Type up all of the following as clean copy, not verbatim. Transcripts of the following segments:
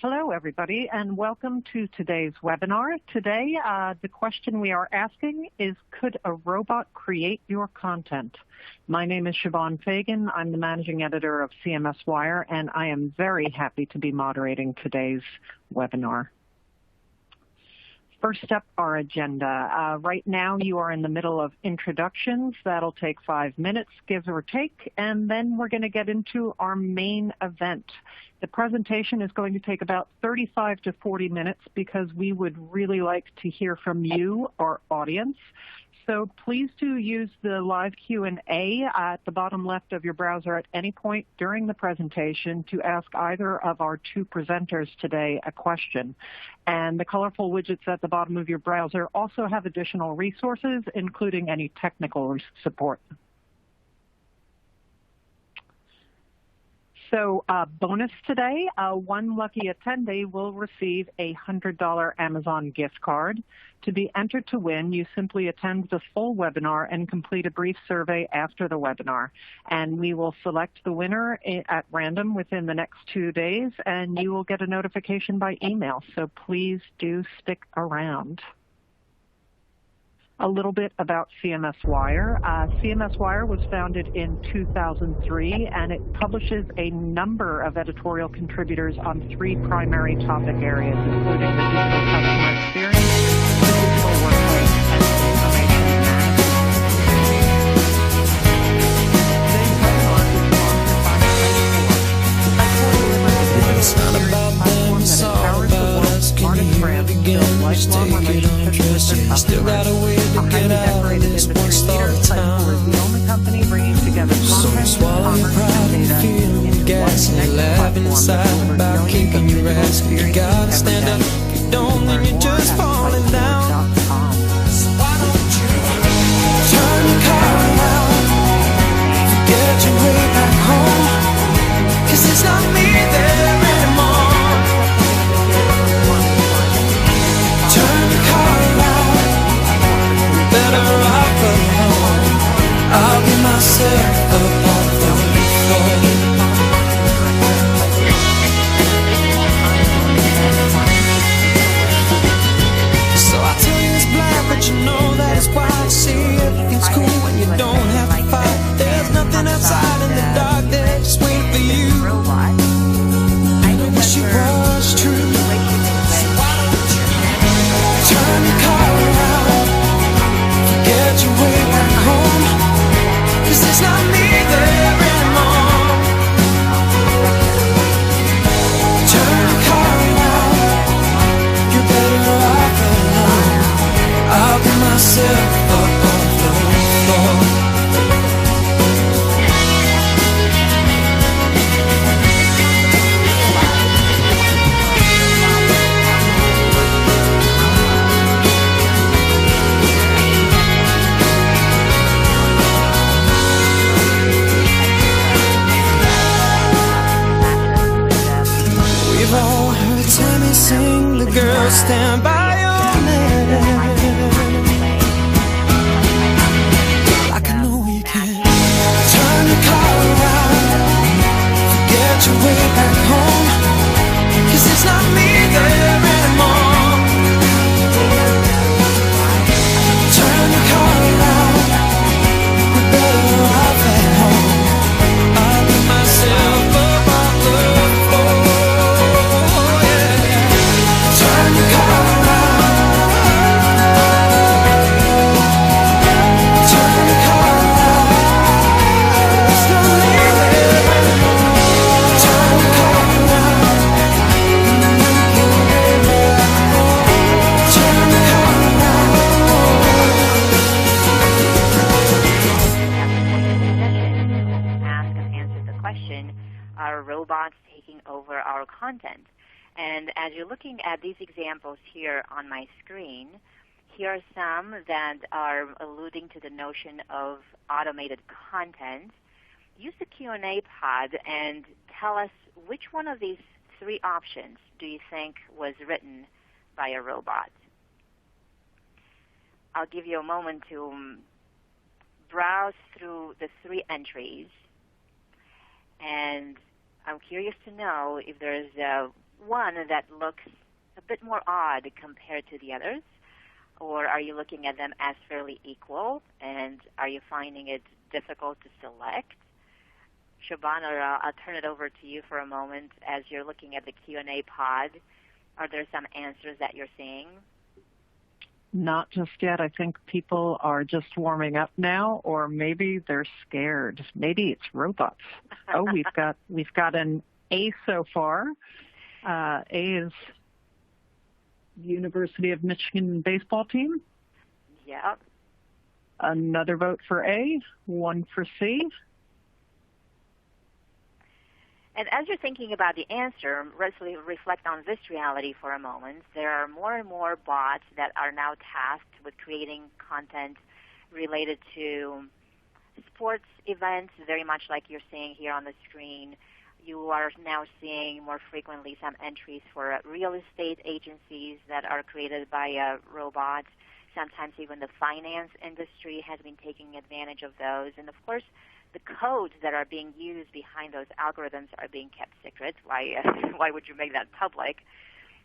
Hello, everybody, and welcome to today's webinar. Today, the question we are asking is, could a robot create your content? My name is Siobhan Fagan. I'm the managing editor of CMSWire, and I am very happy to be moderating today's webinar. First up, our agenda. Right now, you are in the middle of introductions. That'll take 5 minutes, give or take, and then we're going to get into our main event. The presentation is going to take about 35 to 40 minutes because we would really like to hear from you, our audience. So please do use the live Q&A at the bottom left of your browser at any point during the presentation to ask either of our two presenters today a question. And the colorful widgets at the bottom of your browser also have additional resources, including any technical support. So bonus today, one lucky attendee will receive a $100 Amazon gift card. To be entered to win, you simply attend the full webinar and complete a brief survey after the webinar. And we will select the winner at random within the next 2 days, and you will get a notification by email. So please do stick around. A little bit about CMSWire. CMSWire was founded in 2003, and it publishes a number of editorial contributors on 3 primary topic areas, including the digital customer experience, the digital workplace, and information management. Today's webinar is sponsored by Sitecore. Sitecore delivers a digital experience platform that empowers the world's smartest brands to build lifelong relationships with their customers. A highly decorated industry leader, Sitecore is the only company bringing together content, commerce, and data into one connected platform that delivers millions of digital experiences every day. You can learn more at Sitecore.com. So why don't you turn your car around, forget your way back home, 'cause it's not me there anymore. Turn your car around, better off alone. I'll get myself up off the floor. So I tell you it's black, but you know that it's white. See, everything's cool when you don't have to fight. There's nothing outside in the dark there, just waiting for you. I wish it was true. So why don't you turn your car around, get your way back home, 'cause it's not me there anymore. Turn your car around, you're better off alone. I'll get myself up off the floor. We've all heard Tammy sing, the girls stand by your man. Like I know you can. Turn your car around, forget your way back home, 'cause it's not me there anymore. Turn your car around, we're better off at home. I'll get myself up off the floor. Turn your car around, turn your car around, it's not me there anymore. Turn your car around, make your way back home. Turn your car around. Ask and answer the question, are robots taking over our content? And as you're looking at these examples here on my screen, here are some that are alluding to the notion of automated content. Use the Q&A pod and tell us which one of these 3 options do you think was written by a robot. I'll give you a moment to browse through the 3 entries, and I'm curious to know if there's one that looks a bit more odd compared to the others? Or are you looking at them as fairly equal, and are you finding it difficult to select? Shobana, I'll turn it over to you for a moment as you're looking at the Q&A pod. Are there some answers that you're seeing? Not just yet. I think people are just warming up now, or maybe they're scared. Maybe it's robots. Oh, we've got an A so far. A is University of Michigan baseball team. Yep. Another vote for A, one for C. And as you're thinking about the answer, reflect on this reality for a moment. There are more and more bots that are now tasked with creating content related to sports events, very much like you're seeing here on the screen. You are now seeing more frequently some entries for real estate agencies that are created by robots. Sometimes even the finance industry has been taking advantage of those. And of course, the codes that are being used behind those algorithms are being kept secret. Why would you make that public?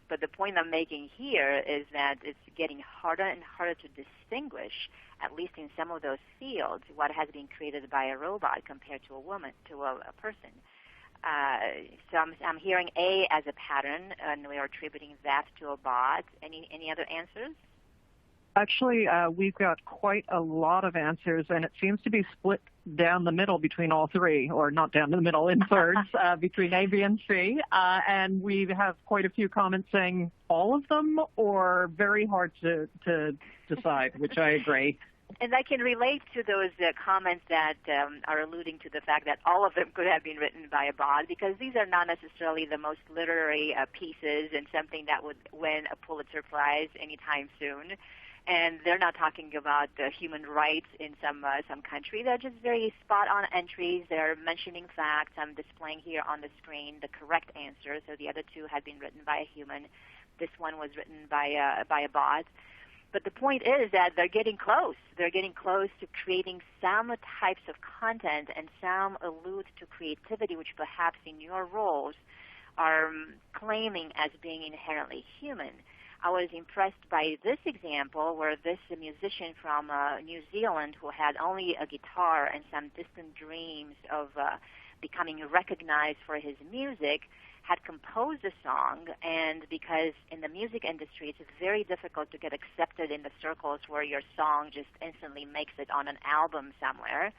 But the point I'm making here is that it's getting harder and harder to distinguish, at least in some of those fields, what has been created by a robot compared to a woman, to a person. So I'm hearing A as a pattern, and we are attributing that to a bot. Any other answers? Actually, we've got quite a lot of answers, and it seems to be split down the middle between all three, or not down the middle, in thirds, between A, B, and C. And we have quite a few comments saying all of them, or very hard to decide, which I agree. And I can relate to those comments that are alluding to the fact that all of them could have been written by a bot, because these are not necessarily the most literary pieces and something that would win a Pulitzer Prize anytime soon. And they're not talking about human rights in some country. They're just very spot-on entries. They're mentioning facts. I'm displaying here on the screen the correct answer. So the other two had been written by a human. This one was written by a bot. But the point is that they're getting close. They're getting close to creating some types of content, and some allude to creativity, which perhaps in your roles are claiming as being inherently human. I was impressed by this example where this musician from New Zealand, who had only a guitar and some distant dreams of becoming recognized for his music, had composed a song. And because in the music industry it's very difficult to get accepted in the circles where your song just instantly makes it on an album somewhere,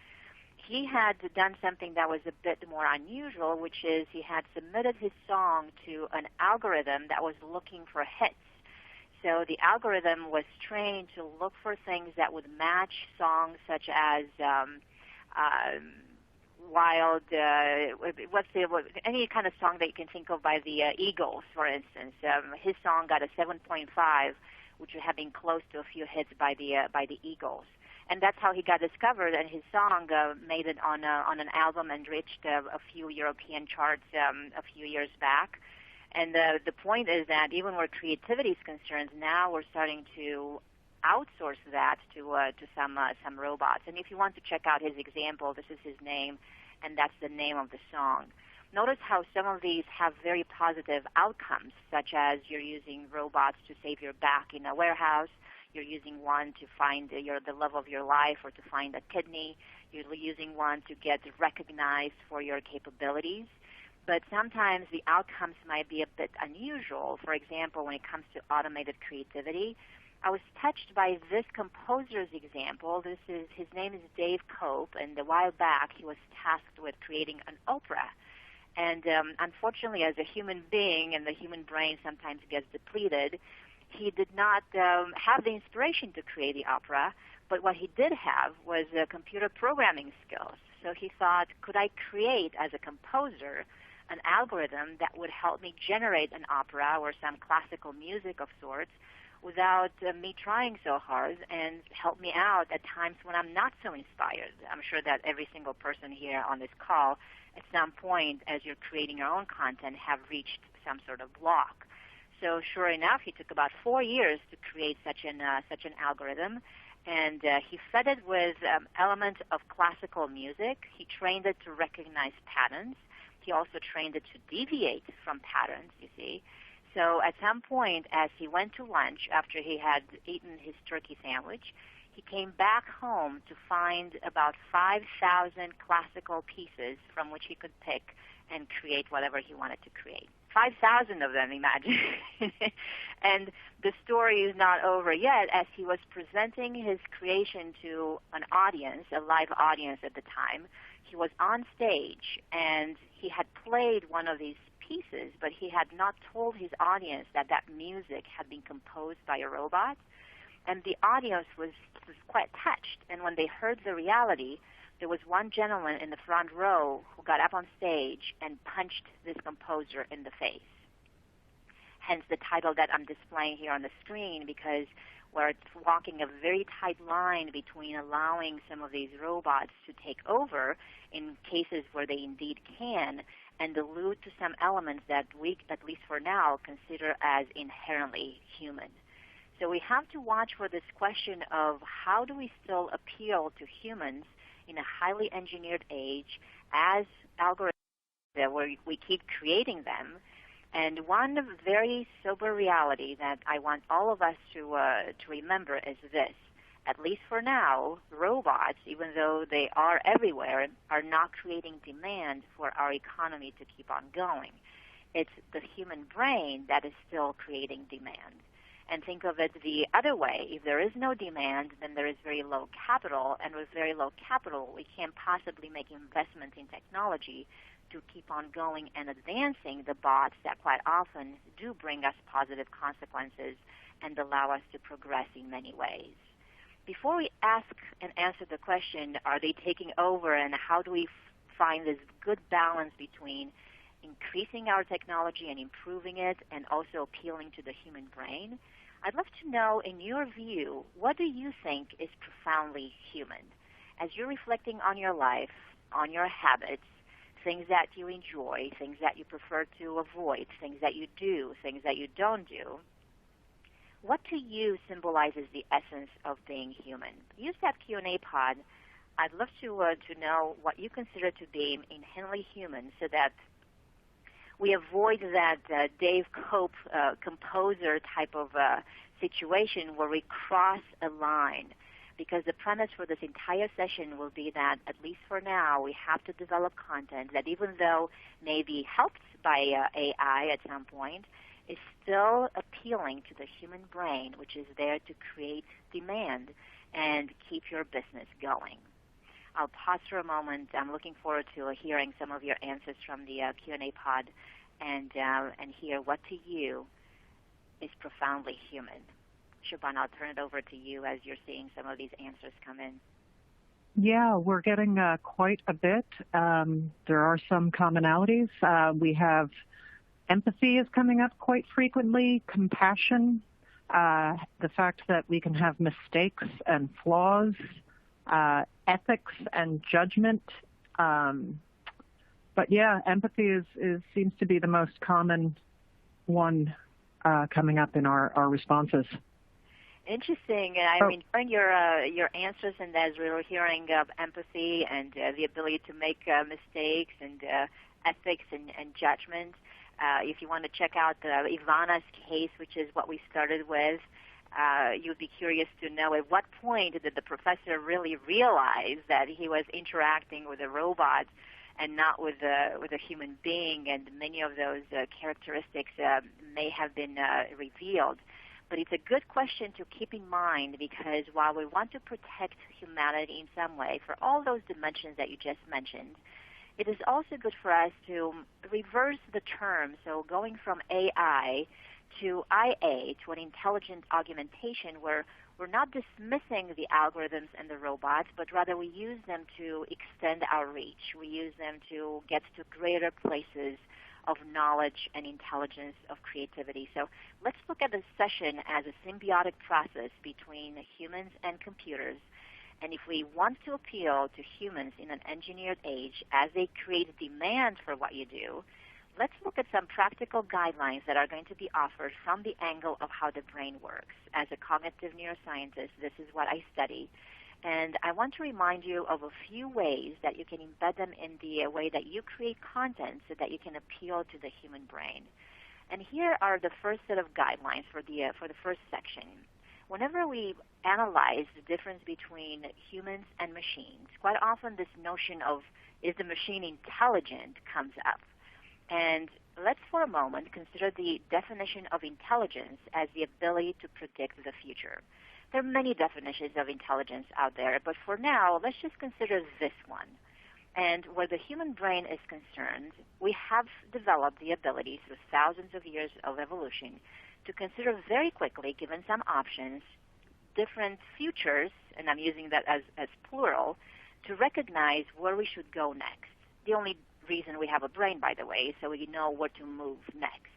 he had done something that was a bit more unusual, which is he had submitted his song to an algorithm that was looking for hits. So the algorithm was trained to look for things that would match songs such as any kind of song that you can think of by the Eagles, for instance. His song got a 7.5, which would have been close to a few hits by the Eagles. And that's how he got discovered, and his song made it on an album and reached a few European charts a few years back. And the point is that even where creativity is concerned, now we're starting to outsource that to some robots. And if you want to check out his example, this is his name, and that's the name of the song. Notice how some of these have very positive outcomes, such as you're using robots to save your back in a warehouse, you're using one to find the love of your life or to find a kidney, you're using one to get recognized for your capabilities. But sometimes the outcomes might be a bit unusual. For example, when it comes to automated creativity, I was touched by this composer's example. His name is Dave Cope, and a while back he was tasked with creating an opera. And unfortunately, as a human being, and the human brain sometimes gets depleted, he did not have the inspiration to create the opera, but what he did have was computer programming skills. So he thought, could I create, as a composer, an algorithm that would help me generate an opera or some classical music of sorts without me trying so hard, and help me out at times when I'm not so inspired. I'm sure that every single person here on this call at some point, as you're creating your own content, have reached some sort of block. So sure enough, he took about 4 years to create such an algorithm, and he fed it with elements of classical music. He trained it to recognize patterns. he also trained it to deviate from patterns, you see. So at some point, as he went to lunch after he had eaten his turkey sandwich, he came back home to find about 5,000 classical pieces from which he could pick and create whatever he wanted to create. 5,000 of them, imagine. And the story is not over yet. As he was presenting his creation to an audience, a live audience at the time, he was on stage and he had played one of these pieces, but he had not told his audience that that music had been composed by a robot. And the audience was quite touched. And when they heard the reality, there was one gentleman in the front row who got up on stage and punched this composer in the face. Hence the title that I'm displaying here on the screen, because we're walking a very tight line between allowing some of these robots to take over in cases where they indeed can, and allude to some elements that we, at least for now, consider as inherently human. So we have to watch for this question of how do we still appeal to humans in a highly engineered age as algorithms where we keep creating them. And one very sober reality that I want all of us to remember is this. At least for now, robots, even though they are everywhere, are not creating demand for our economy to keep on going. It's the human brain that is still creating demand. And think of it the other way. If there is no demand, then there is very low capital. And with very low capital, we can't possibly make investment in technology to keep on going and advancing the bots that quite often do bring us positive consequences and allow us to progress in many ways. Before we ask and answer the question, are they taking over, and how do we find this good balance between increasing our technology and improving it and also appealing to the human brain, I'd love to know, in your view, what do you think is profoundly human? As you're reflecting on your life, on your habits, things that you enjoy, things that you prefer to avoid, things that you do, things that you don't do, what to you symbolizes the essence of being human? Use that Q&A pod. I'd love to know what you consider to be inherently human, so that we avoid that Dave Cope composer type of situation where we cross a line. Because the premise for this entire session will be that, at least for now, we have to develop content that, even though may be helped by AI at some point, is still appealing to the human brain, which is there to create demand and keep your business going. I'll pause for a moment. I'm looking forward to hearing some of your answers from the Q&A pod and hear what to you is profoundly human. Siobhan, I'll turn it over to you as you're seeing some of these answers come in. Yeah, we're getting quite a bit. There are some commonalities. We have empathy is coming up quite frequently, compassion, the fact that we can have mistakes and flaws, ethics and judgment. But yeah, empathy seems to be the most common one coming up in our responses. Interesting. I mean, during your answers, and as we were hearing empathy and the ability to make mistakes and ethics and judgment, if you want to check out Ivana's case, which is what we started with, you'd be curious to know at what point did the professor really realize that he was interacting with a robot and not with a human being, and many of those characteristics may have been revealed. But it's a good question to keep in mind, because while we want to protect humanity in some way for all those dimensions that you just mentioned, it is also good for us to reverse the term. So going from AI to IA, to an intelligent augmentation, where we're not dismissing the algorithms and the robots, but rather we use them to extend our reach. We use them to get to greater places of knowledge and intelligence, of creativity. So let's look at this session as a symbiotic process between humans and computers. And if we want to appeal to humans in an engineered age as they create demand for what you do, let's look at some practical guidelines that are going to be offered from the angle of how the brain works. As a cognitive neuroscientist, this is what I study. And I want to remind you of a few ways that you can embed them in the way that you create content so that you can appeal to the human brain. And here are the first set of guidelines for the first section. Whenever we analyze the difference between humans and machines, quite often this notion of is the machine intelligent comes up. And let's for a moment consider the definition of intelligence as the ability to predict the future. There are many definitions of intelligence out there, but for now, let's just consider this one. And where the human brain is concerned, we have developed the ability through thousands of years of evolution to consider very quickly, given some options, different futures, and I'm using that as plural, to recognize where we should go next. The only reason we have a brain, by the way, is so we know where to move next.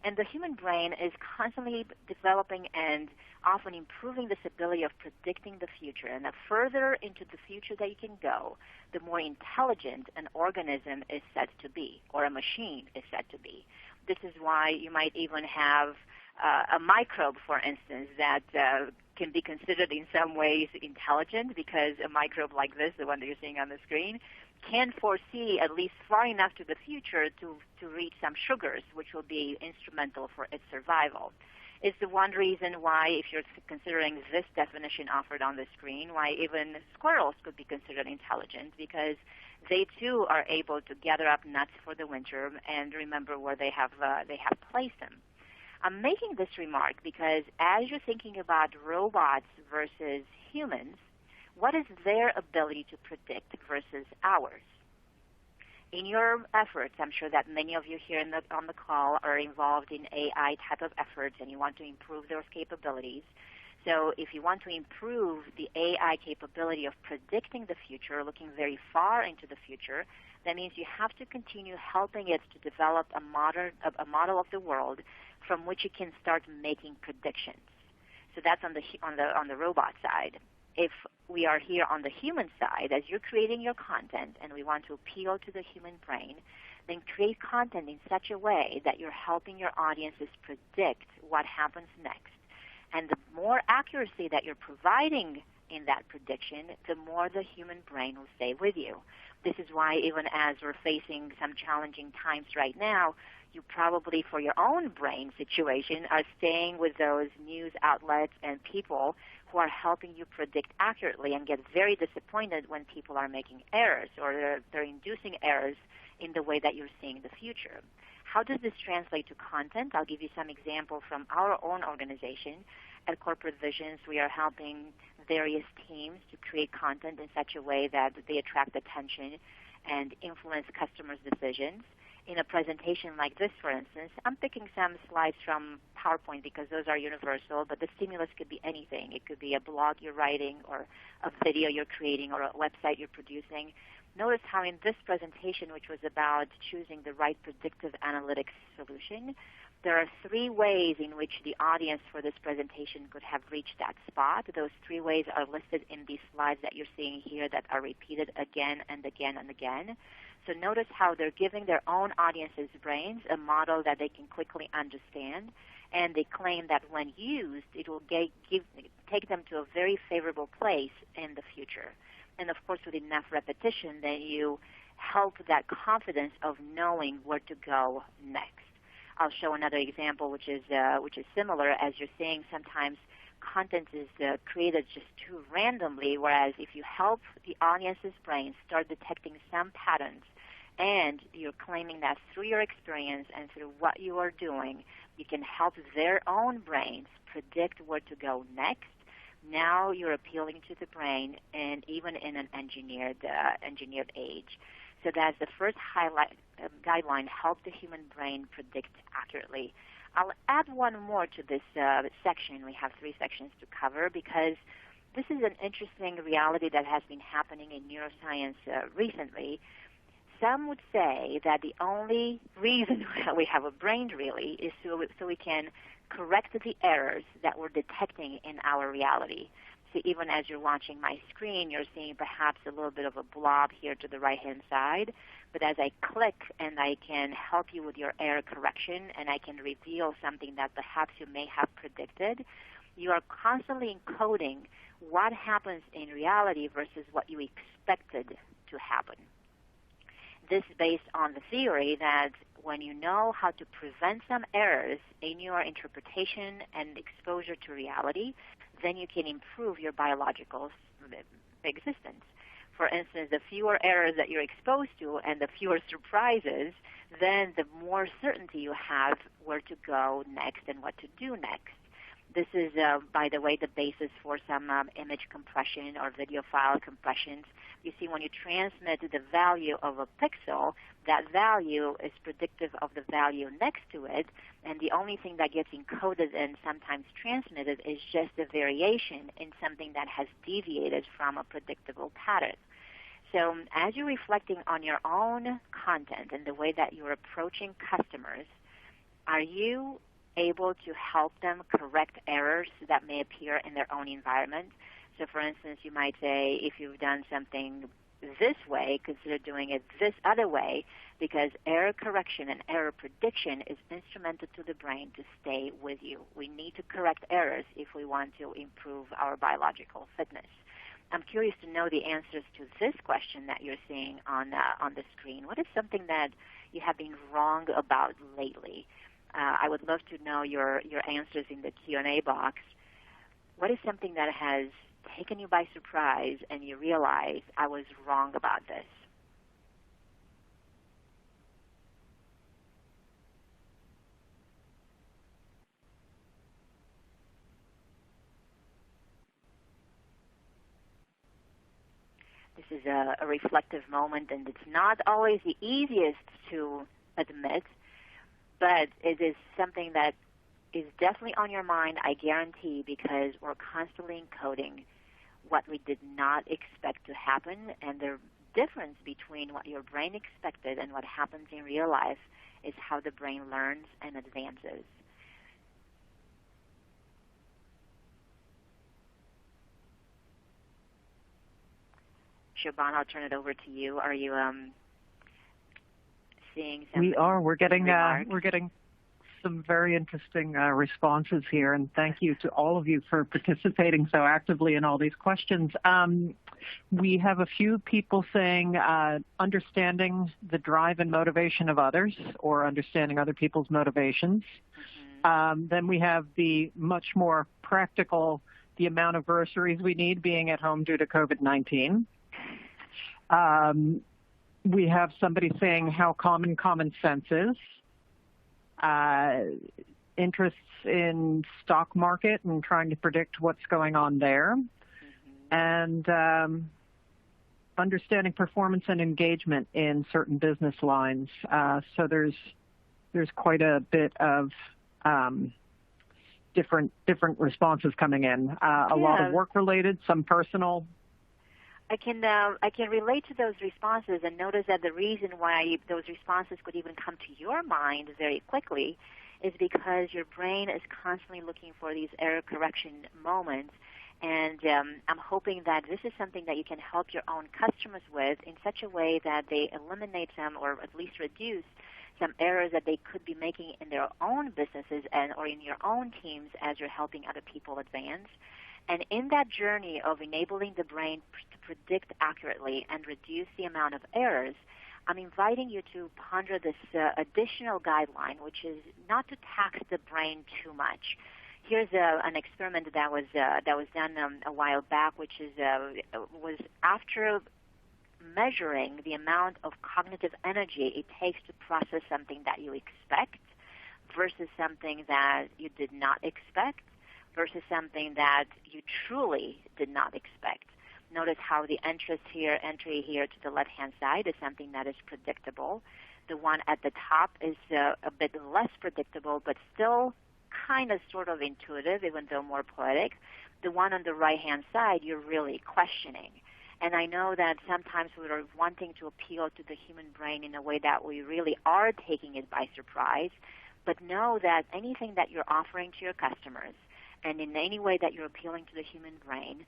And the human brain is constantly developing and often improving this ability of predicting the future. And the further into the future that you can go, the more intelligent an organism is said to be, or a machine is said to be. This is why you might even have a microbe, for instance, that can be considered in some ways intelligent, because a microbe like this, the one that you're seeing on the screen, can foresee at least far enough to the future to reach some sugars, which will be instrumental for its survival. It's the one reason why, if you're considering this definition offered on the screen, why even squirrels could be considered intelligent, because they too are able to gather up nuts for the winter and remember where they have placed them. I'm making this remark because as you're thinking about robots versus humans, what is their ability to predict versus ours? In your efforts, I'm sure that many of you here on the call are involved in AI type of efforts and you want to improve those capabilities. So if you want to improve the AI capability of predicting the future, looking very far into the future, that means you have to continue helping it to develop a model of the world from which it can start making predictions. So that's on the robot side. If we are here on the human side, as you're creating your content and we want to appeal to the human brain, then create content in such a way that you're helping your audiences predict what happens next. And the more accuracy that you're providing in that prediction, the more the human brain will stay with you. This is why even as we're facing some challenging times right now, you probably, for your own brain situation, are staying with those news outlets and people who are helping you predict accurately, and get very disappointed when people are making errors or they're inducing errors in the way that you're seeing the future. How does this translate to content? I'll give you some examples from our own organization. At Corporate Visions, we are helping various teams to create content in such a way that they attract attention and influence customers' decisions. In a presentation like this, for instance, I'm picking some slides from PowerPoint because those are universal, but the stimulus could be anything. It could be a blog you're writing or a video you're creating or a website you're producing. Notice how in this presentation, which was about choosing the right predictive analytics solution, there are 3 ways in which the audience for this presentation could have reached that spot. Those 3 ways are listed in these slides that you're seeing here that are repeated again and again and again. So notice how they're giving their own audience's brains a model that they can quickly understand, and they claim that when used, it will take them to a very favorable place in the future. And of course, with enough repetition, then you help that confidence of knowing where to go next. I'll show another example, which is similar. As you're saying, sometimes content is created just too randomly, whereas if you help the audience's brain start detecting some patterns, and you're claiming that through your experience and through what you are doing, you can help their own brains predict where to go next. Now you're appealing to the brain, and even in an engineered age. So that's the first guideline, help the human brain predict accurately. I'll add one more to this section. We have 3 sections to cover because this is an interesting reality that has been happening in neuroscience recently. Some would say that the only reason we have a brain really is so we can correct the errors that we're detecting in our reality. So even as you're watching my screen, you're seeing perhaps a little bit of a blob here to the right-hand side. But as I click and I can help you with your error correction and I can reveal something that perhaps you may have predicted, you are constantly encoding what happens in reality versus what you expected to happen. This is based on the theory that when you know how to prevent some errors in your interpretation and exposure to reality, then you can improve your biological existence. For instance, the fewer errors that you're exposed to and the fewer surprises, then the more certainty you have where to go next and what to do next. This is, by the way, the basis for some image compression or video file compressions. You see, when you transmit the value of a pixel, that value is predictive of the value next to it, and the only thing that gets encoded and sometimes transmitted is just a variation in something that has deviated from a predictable pattern. So as you're reflecting on your own content and the way that you're approaching customers, are you able to help them correct errors that may appear in their own environment? So for instance, you might say, if you've done something this way, consider doing it this other way, because error correction and error prediction is instrumental to the brain to stay with you. We need to correct errors if we want to improve our biological fitness. I'm curious to know the answers to this question that you're seeing on the screen. What is something that you have been wrong about lately? I would love to know your answers in the Q&A box. What is something that has taken you by surprise and you realize I was wrong about this? This is a reflective moment, and it's not always the easiest to admit, but it is something that is definitely on your mind, I guarantee, because we're constantly encoding what we did not expect to happen, and the difference between what your brain expected and what happens in real life is how the brain learns and advances. Siobhan, I'll turn it over to you. Are you seeing something? We are. We're getting some very interesting responses here, and thank you to all of you for participating so actively in all these questions. We have a few people saying understanding the drive and motivation of others, or understanding other people's motivations. Then we have the much more practical, the amount of groceries we need being at home due to COVID-19. We have somebody saying how common sense is. Interests in stock market and trying to predict what's going on there. And understanding performance and engagement in certain business lines. So there's quite a bit of different responses coming in. A lot of work-related, some personal. I can relate to those responses and notice that the reason why those responses could even come to your mind very quickly is because your brain is constantly looking for these error correction moments. And I'm hoping that this is something that you can help your own customers with in such a way that they eliminate some, or at least reduce some errors that they could be making in their own businesses or in your own teams as you're helping other people advance. And in that journey of enabling the brain to predict accurately and reduce the amount of errors, I'm inviting you to ponder this additional guideline, which is not to tax the brain too much. Here's an experiment that was done a while back, which was after measuring the amount of cognitive energy it takes to process something that you expect versus something that you did not expect, versus something that you truly did not expect. Notice how the entry here to the left-hand side is something that is predictable. The one at the top is a bit less predictable, but still kind of sort of intuitive, even though more poetic. The one on the right-hand side, you're really questioning. And I know that sometimes we're wanting to appeal to the human brain in a way that we really are taking it by surprise, but know that anything that you're offering to your customers and in any way that you're appealing to the human brain,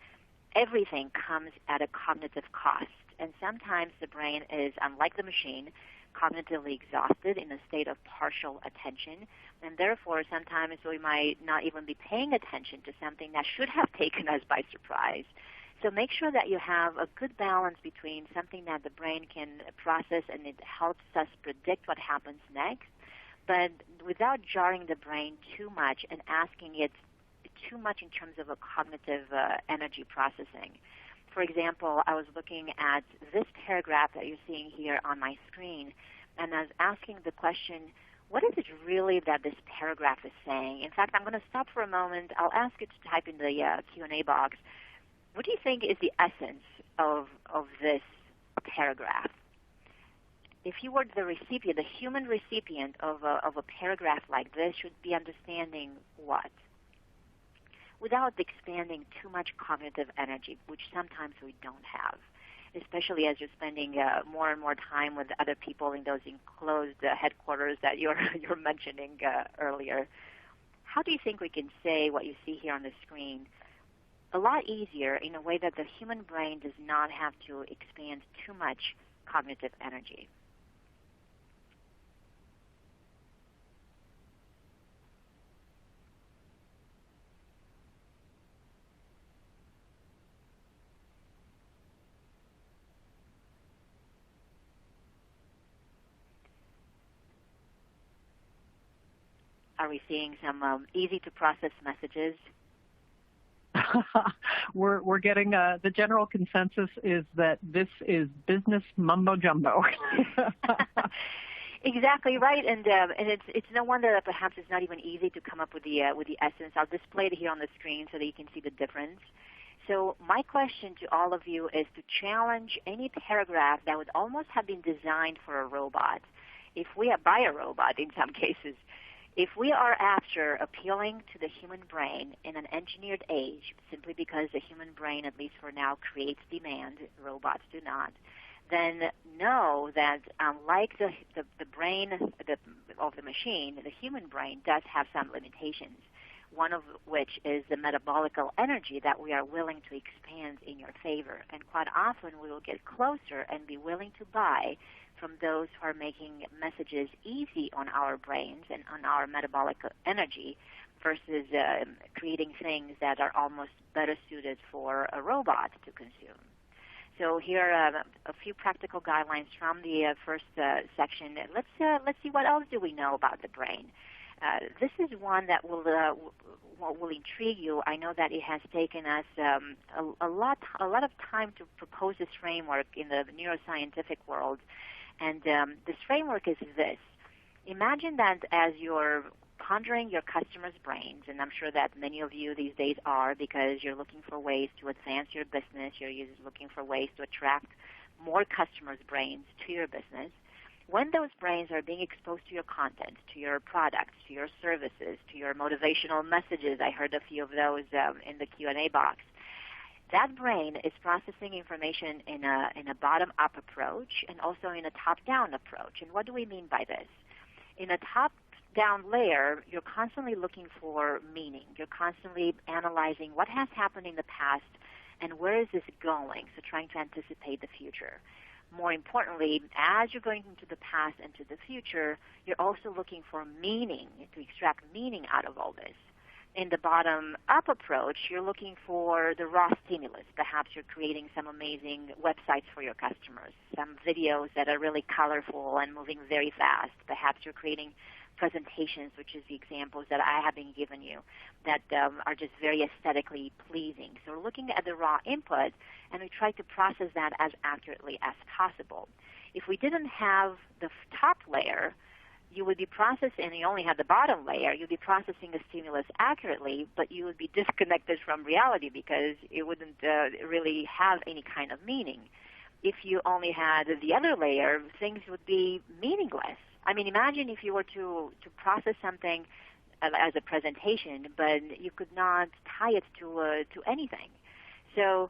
everything comes at a cognitive cost. And sometimes the brain is, unlike the machine, cognitively exhausted in a state of partial attention, and therefore sometimes we might not even be paying attention to something that should have taken us by surprise. So make sure that you have a good balance between something that the brain can process and it helps us predict what happens next, but without jarring the brain too much and asking it too much in terms of a cognitive energy processing. For example, I was looking at this paragraph that you're seeing here on my screen, and I was asking the question, what is it really that this paragraph is saying? In fact, I'm going to stop for a moment. I'll ask you to type in the Q&A box. What do you think is the essence of this paragraph? If you were the recipient, the human recipient of a paragraph like this, should be understanding what? Without expanding too much cognitive energy, which sometimes we don't have, especially as you're spending more and more time with other people in those enclosed headquarters that you're mentioning earlier. How do you think we can say what you see here on the screen a lot easier in a way that the human brain does not have to expand too much cognitive energy? Are we seeing some easy-to-process messages? We're getting the general consensus is that this is business mumbo-jumbo. Exactly right, and it's no wonder that perhaps it's not even easy to come up with the essence. I'll display it here on the screen so that you can see the difference. So my question to all of you is to challenge any paragraph that would almost have been designed for a robot, by a robot in some cases. If we are after appealing to the human brain in an engineered age, simply because the human brain, at least for now, creates demand, robots do not, then know that like the brain of the machine, the human brain does have some limitations, one of which is the metabolical energy that we are willing to expand in your favor. And quite often we will get closer and be willing to buy from those who are making messages easy on our brains and on our metabolic energy versus creating things that are almost better suited for a robot to consume. So here are a few practical guidelines from the first section. Let's see what else do we know about the brain. This is one that will intrigue you. I know that it has taken us a lot of time to propose this framework in the neuroscientific world. And this framework is this. Imagine that as you're pondering your customers' brains, and I'm sure that many of you these days are because you're looking for ways to advance your business, you're looking for ways to attract more customers' brains to your business. When those brains are being exposed to your content, to your products, to your services, to your motivational messages, I heard a few of those in the Q&A box, that brain is processing information in a bottom-up approach and also in a top-down approach. And what do we mean by this? In a top-down layer, you're constantly looking for meaning. You're constantly analyzing what has happened in the past and where is this going, so trying to anticipate the future. More importantly, as you're going into the past and to the future, you're also looking for meaning, to extract meaning out of all this. In the bottom-up approach, you're looking for the raw stimulus. Perhaps you're creating some amazing websites for your customers, some videos that are really colorful and moving very fast. Perhaps you're creating presentations, which is the examples that I have been giving you, that are just very aesthetically pleasing. So we're looking at the raw input, and we try to process that as accurately as possible. If we didn't have the top layer, you would be processing, and you only had the bottom layer, you'd be processing the stimulus accurately, but you would be disconnected from reality because it wouldn't really have any kind of meaning. If you only had the other layer, things would be meaningless. I mean, imagine if you were to process something as a presentation, but you could not tie it to anything. So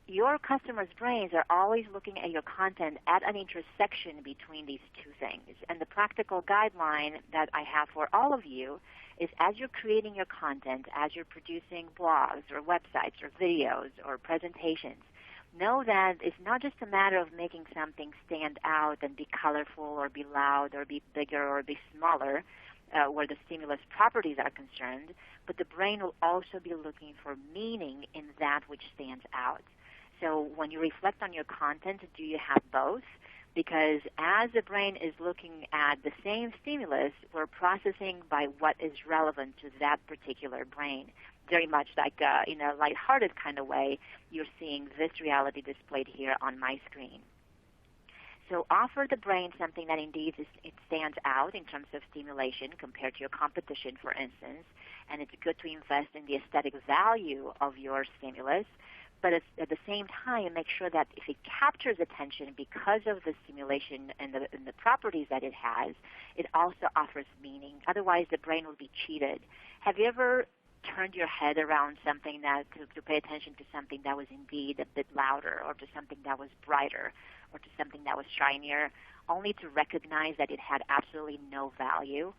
your customers' brains are always looking at your content at an intersection between these two things. And the practical guideline that I have for all of you is as you're creating your content, as you're producing blogs or websites or videos or presentations, know that it's not just a matter of making something stand out and be colorful or be loud or be bigger or be smaller, where the stimulus properties are concerned, but the brain will also be looking for meaning in that which stands out. So when you reflect on your content, do you have both? Because as the brain is looking at the same stimulus, we're processing by what is relevant to that particular brain. Very much like in a lighthearted kind of way, you're seeing this reality displayed here on my screen. So offer the brain something that indeed it stands out in terms of stimulation compared to your competition, for instance, and it's good to invest in the aesthetic value of your stimulus, but at the same time, make sure that if it captures attention because of the stimulation and the properties that it has, it also offers meaning. Otherwise, the brain will be cheated. Have you ever turned your head around something to pay attention to something that was indeed a bit louder, or to something that was brighter, or to something that was shinier, only to recognize that it had absolutely no value?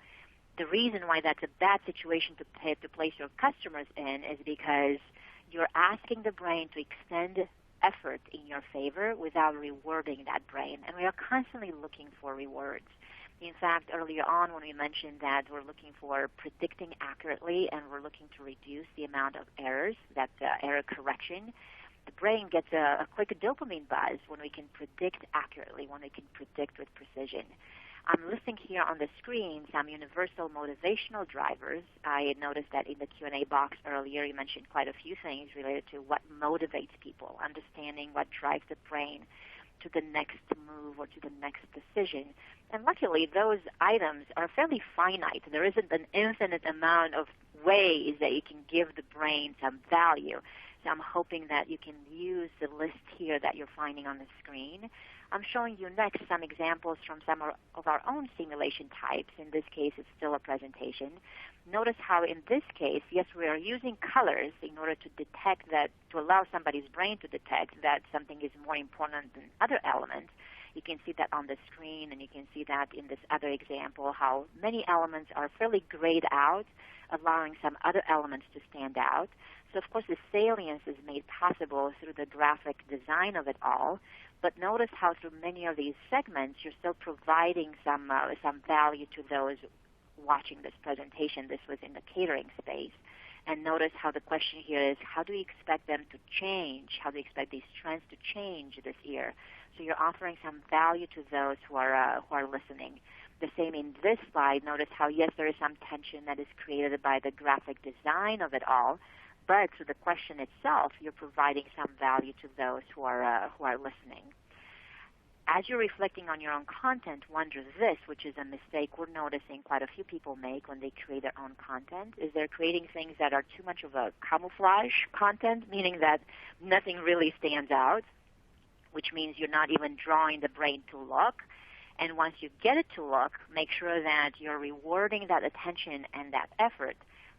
The reason why that's a bad situation to place your customers in is because you're asking the brain to extend effort in your favor without rewarding that brain. And we are constantly looking for rewards. In fact, earlier on when we mentioned that we're looking for predicting accurately and we're looking to reduce the amount of errors, that error correction, the brain gets a quick dopamine buzz when we can predict accurately, when we can predict with precision. I'm listing here on the screen some universal motivational drivers. I noticed that in the Q&A box earlier you mentioned quite a few things related to what motivates people, understanding what drives the brain to the next move or to the next decision. And luckily, those items are fairly finite. There isn't an infinite amount of ways that you can give the brain some value. So I'm hoping that you can use the list here that you're finding on the screen. I'm showing you next some examples from some of our own stimulation types. In this case, it's still a presentation. Notice how in this case, yes, we are using colors in order to detect that, to allow somebody's brain to detect that something is more important than other elements. You can see that on the screen, and you can see that in this other example, how many elements are fairly grayed out, allowing some other elements to stand out. So, of course, the salience is made possible through the graphic design of it all. But notice how through many of these segments, you're still providing some value to those watching this presentation. This was in the catering space. And notice how the question here is, how do we expect them to change? How do we expect these trends to change this year? So you're offering some value to those who are listening. The same in this slide. Notice how, yes, there is some tension that is created by the graphic design of it all, but through the question itself, you're providing some value to those who are listening. As you're reflecting on your own content, wonder this, which is a mistake we're noticing quite a few people make when they create their own content, is they're creating things that are too much of a camouflage content, meaning that nothing really stands out, which means you're not even drawing the brain to look. And once you get it to look, make sure that you're rewarding that attention and that effort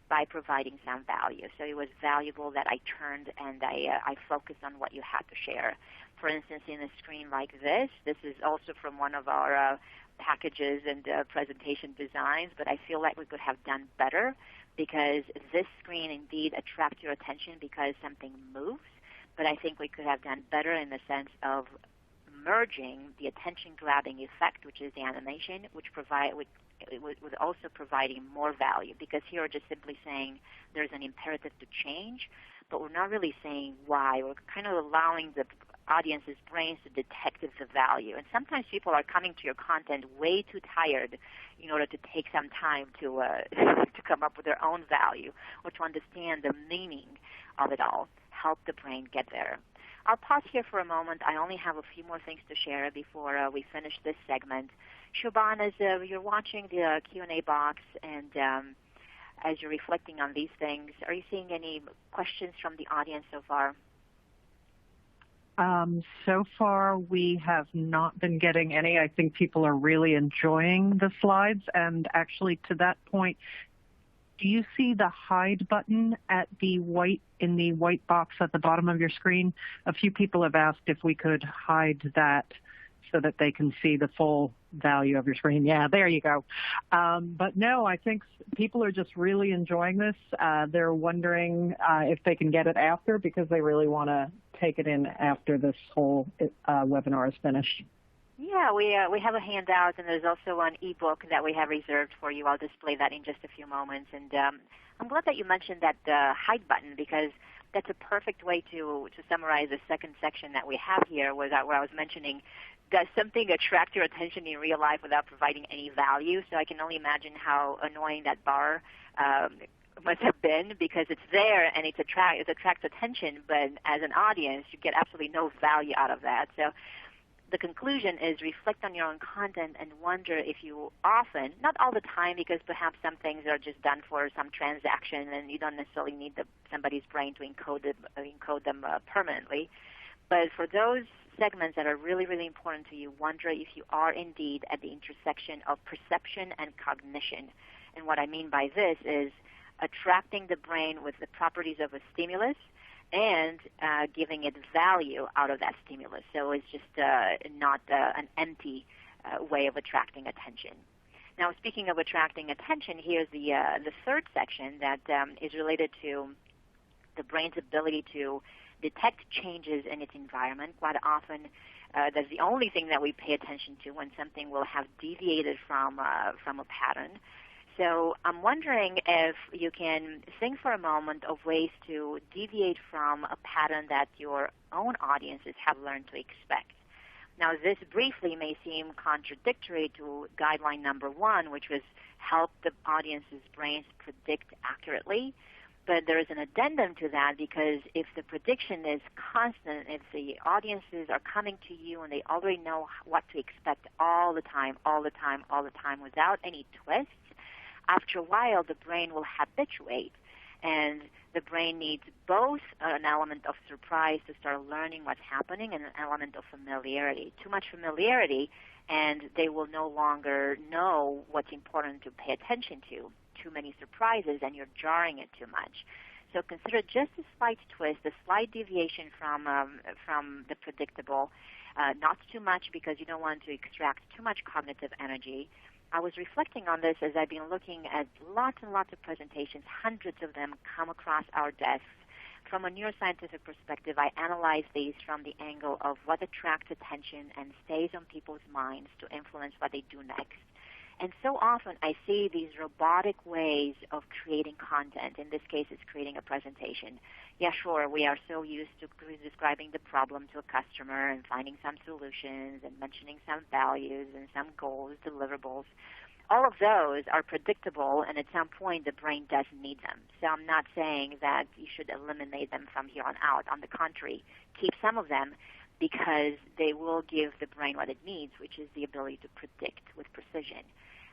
by providing some value. So it was valuable that I turned and I focused on what you had to share. For instance, in a screen like this is also from one of our packages and presentation designs, but I feel like we could have done better because this screen indeed attracts your attention because something moves, but I think we could have done better in the sense of merging the attention-grabbing effect, which is the animation, which with also providing more value, because here we're just simply saying there's an imperative to change, but we're not really saying why. We're kind of allowing the audience's brains to detect the value. And sometimes people are coming to your content way too tired in order to take some time to come up with their own value or to understand the meaning of it all. Help the brain get there. I'll pause here for a moment. I only have a few more things to share before we finish this segment. Shubhan, as you're watching the Q&A box and as you're reflecting on these things, are you seeing any questions from the audience so far? So far, we have not been getting any. I think people are really enjoying the slides. And actually, to that point, do you see the hide button in the white box at the bottom of your screen? A few people have asked if we could hide that so that they can see the full value of your screen. Yeah, there you go. But no, I think people are just really enjoying this. They're wondering if they can get it after because they really want take it in after this whole webinar is finished. Yeah, we have a handout, and there's also an ebook that we have reserved for you. I'll display that in just a few moments. And I'm glad that you mentioned that hide button, because that's a perfect way to summarize the second section that we have here, where I was mentioning, does something attract your attention in real life without providing any value? So I can only imagine how annoying that bar must have been, because it's there and it attracts attention, but as an audience, you get absolutely no value out of that. So the conclusion is reflect on your own content and wonder if you often, not all the time, because perhaps some things are just done for some transaction and you don't necessarily need somebody's brain to encode them permanently. But for those segments that are really, really important to you, wonder if you are indeed at the intersection of perception and cognition. And what I mean by this is attracting the brain with the properties of a stimulus and giving it value out of that stimulus. So it's just not an empty way of attracting attention. Now, speaking of attracting attention, here's the third section that is related to the brain's ability to detect changes in its environment. Quite often, that's the only thing that we pay attention to when something will have deviated from a pattern. So I'm wondering if you can think for a moment of ways to deviate from a pattern that your own audiences have learned to expect. Now, this briefly may seem contradictory to guideline number 1, which was help the audience's brains predict accurately. But there is an addendum to that, because if the prediction is constant, if the audiences are coming to you and they already know what to expect all the time, without any twists, after a while, the brain will habituate, and the brain needs both an element of surprise to start learning what's happening and an element of familiarity. Too much familiarity, and they will no longer know what's important to pay attention to. Too many surprises, and you're jarring it too much. So consider just a slight twist, a slight deviation from the predictable, not too much, because you don't want to extract too much cognitive energy. I was reflecting on this as I've been looking at lots and lots of presentations, hundreds of them come across our desks. From a neuroscientific perspective, I analyze these from the angle of what attracts attention and stays on people's minds to influence what they do next. And so often I see these robotic ways of creating content. In this case, it's creating a presentation. Yeah, sure, we are so used to describing the problem to a customer and finding some solutions and mentioning some values and some goals, deliverables. All of those are predictable, and at some point the brain doesn't need them. So I'm not saying that you should eliminate them from here on out. On the contrary, keep some of them, because they will give the brain what it needs, which is the ability to predict with precision.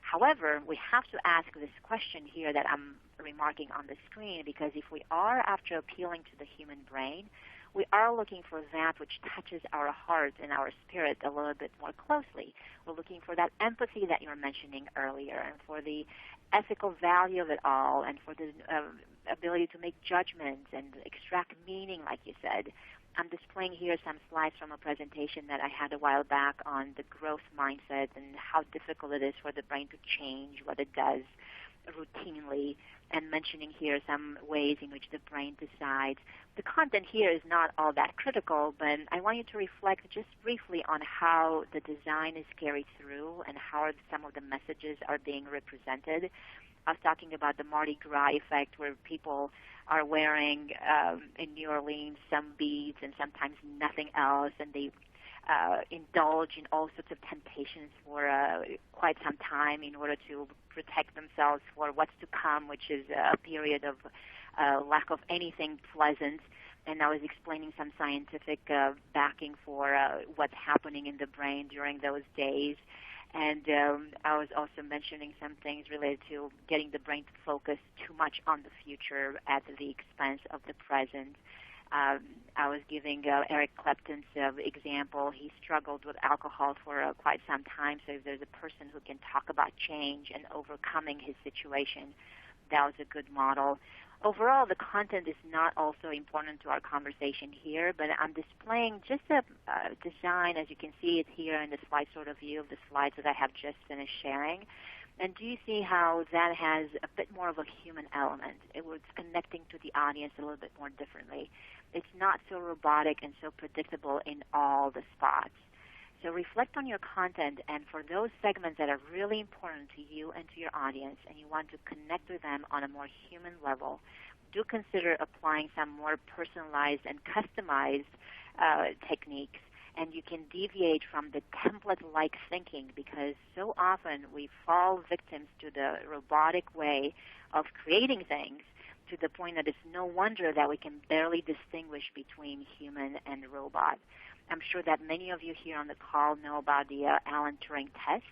However, we have to ask this question here that I'm remarking on the screen, because if we are after appealing to the human brain, we are looking for that which touches our heart and our spirit a little bit more closely. We're looking for that empathy that you were mentioning earlier, and for the ethical value of it all, and for the ability to make judgments and extract meaning, like you said. I'm displaying here some slides from a presentation that I had a while back on the growth mindset and how difficult it is for the brain to change what it does routinely, and mentioning here some ways in which the brain decides. The content here is not all that critical, but I want you to reflect just briefly on how the design is carried through and how some of the messages are being represented. I was talking about the Mardi Gras effect, where people are wearing in New Orleans some beads and sometimes nothing else, and they indulge in all sorts of temptations for quite some time in order to protect themselves for what's to come, which is a period of lack of anything pleasant. And I was explaining some scientific backing for what's happening in the brain during those days. And I was also mentioning some things related to getting the brain to focus too much on the future at the expense of the present. I was giving Eric Clapton's example. He struggled with alcohol for quite some time, so if there's a person who can talk about change and overcoming his situation, that was a good model. Overall, the content is not also important to our conversation here, but I'm displaying just a design, as you can see it here in the slide sort of view of the slides that I have just finished sharing. And do you see how that has a bit more of a human element? It was connecting to the audience a little bit more differently. It's not so robotic and so predictable in all the spots. So reflect on your content, and for those segments that are really important to you and to your audience, and you want to connect with them on a more human level, do consider applying some more personalized and customized techniques. And you can deviate from the template-like thinking, because so often we fall victims to the robotic way of creating things, to the point that it's no wonder that we can barely distinguish between human and robot. I'm sure that many of you here on the call know about the Alan Turing test.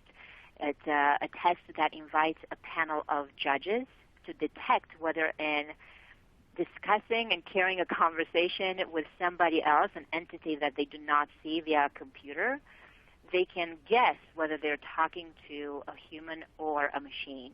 It's a test that invites a panel of judges to detect whether in discussing and carrying a conversation with somebody else, an entity that they do not see via a computer, they can guess whether they're talking to a human or a machine.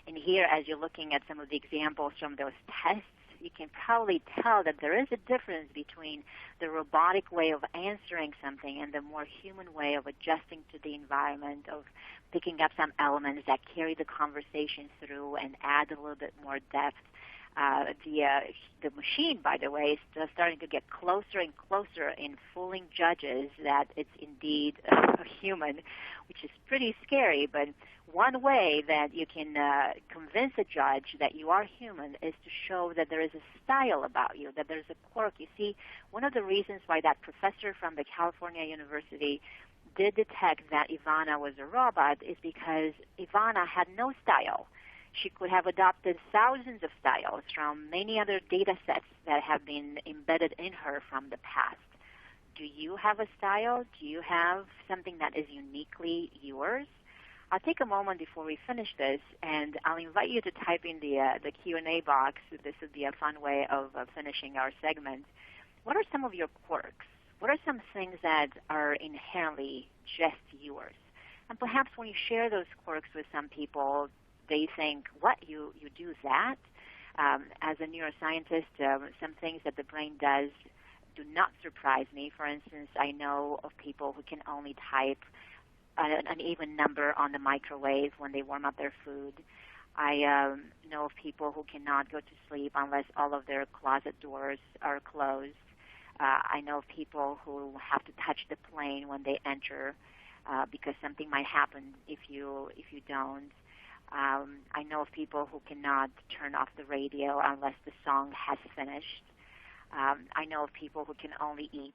And here, as you're looking at some of the examples from those tests, you can probably tell that there is a difference between the robotic way of answering something and the more human way of adjusting to the environment, of picking up some elements that carry the conversation through and add a little bit more depth. The machine, by the way, is starting to get closer and closer in fooling judges that it's indeed a human, which is pretty scary. But one way that you can convince a judge that you are human is to show that there is a style about you, that there's a quirk. You see, one of the reasons why that professor from the California University did detect that Ivana was a robot is because Ivana had no style. She could have adopted thousands of styles from many other data sets that have been embedded in her from the past. Do you have a style? Do you have something that is uniquely yours? I'll take a moment before we finish this, and I'll invite you to type in the Q&A box. This would be a fun way of finishing our segment. What are some of your quirks? What are some things that are inherently just yours? And perhaps when you share those quirks with some people, they think, what, you do that? As a neuroscientist, some things that the brain does do not surprise me. For instance, I know of people who can only type an even number on the microwave when they warm up their food. I know of people who cannot go to sleep unless all of their closet doors are closed. I know of people who have to touch the plane when they enter because something might happen if you don't. I know of people who cannot turn off the radio unless the song has finished. I know of people who can only eat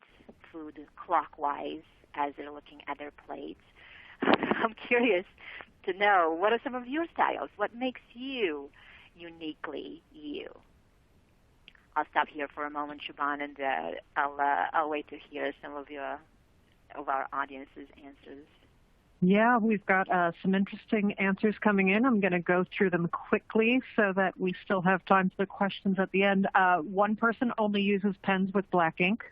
food clockwise as they're looking at their plates. I'm curious to know, what are some of your styles? What makes you uniquely you? I'll stop here for a moment, Siobhan, and I'll wait to hear some of our audience's answers. Yeah, we've got some interesting answers coming in. I'm going to go through them quickly so that we still have time for the questions at the end. One person only uses pens with black ink.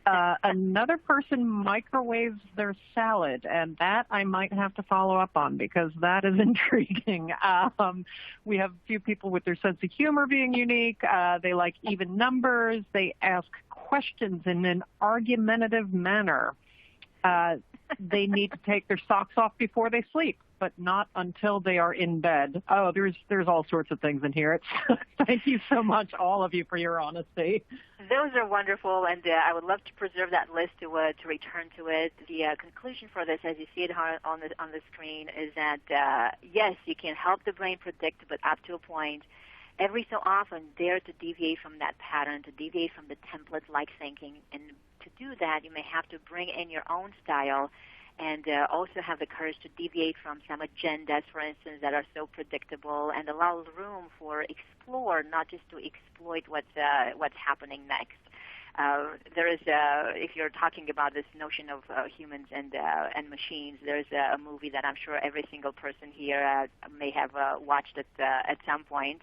Another person microwaves their salad, and that I might have to follow up on because that is intriguing. We have a few people with their sense of humor being unique. They like even numbers. They ask questions in an argumentative manner. They need to take their socks off before they sleep, but not until they are in bed. Oh, there's all sorts of things in here. Thank you so much, all of you, for your honesty. Those are wonderful, and I would love to preserve that list to return to it. The conclusion for this, as you see it on the screen, is that yes, you can help the brain predict, but up to a point. Every so often, dare to deviate from that pattern, to deviate from the template-like thinking, and to do that, you may have to bring in your own style and also have the courage to deviate from some agendas, for instance, that are so predictable, and allow room for explore, not just to exploit what's happening next. There is, if you're talking about this notion of humans and machines, there's a movie that I'm sure every single person here may have watched at some point.